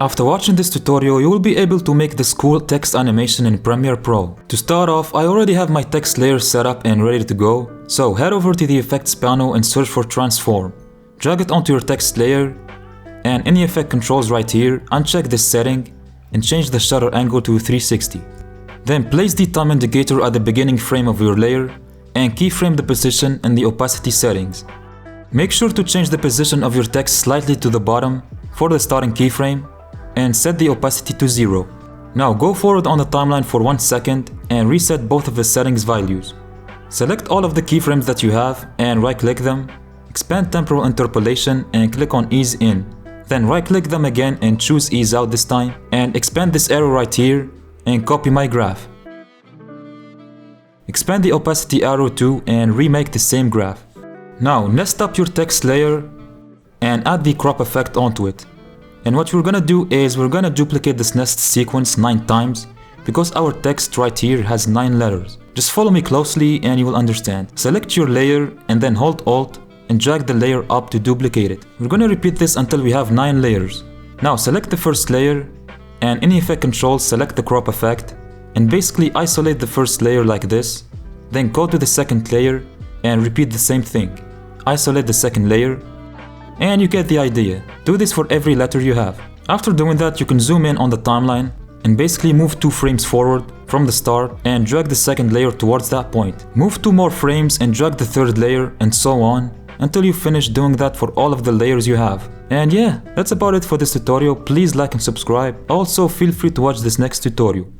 After watching this tutorial, you will be able to make this cool text animation in Premiere Pro. To start off, I already have my text layer set up and ready to go, so head over to the effects panel and search for transform. Drag it onto your text layer, and in the effect controls right here, uncheck this setting and change the shutter angle to 360. Then place the time indicator at the beginning frame of your layer and keyframe the position and the opacity settings. Make sure to change the position of your text slightly to the bottom for the starting keyframe and set the opacity to 0. Now go forward on the timeline for 1 second and reset both of the settings values. Select all of the keyframes that you have and right click them, expand temporal interpolation and click on ease in. Then right click them again and choose ease out this time and expand this arrow right here and copy my graph. Expand the opacity arrow too and remake the same graph. Now nest up your text layer and add the crop effect onto it. And what we're gonna do is we're gonna duplicate this nest sequence 9 times because our text right here has 9 letters. Just follow me closely and you will understand. Select your layer and then hold Alt and drag the layer up to duplicate it. We're gonna repeat this until we have 9 layers. Now select the first layer and in effect controls select the crop effect and basically isolate the first layer like this. Then go to the second layer and repeat the same thing. Isolate the second layer. And you get the idea. Do this for every letter you have. After doing that, you can zoom in on the timeline and basically move 2 frames forward from the start and drag the second layer towards that point. Move 2 more frames and drag the third layer and so on until you finish doing that for all of the layers you have. And yeah, that's about it for this tutorial. Please like and subscribe. Also feel free to watch this next tutorial.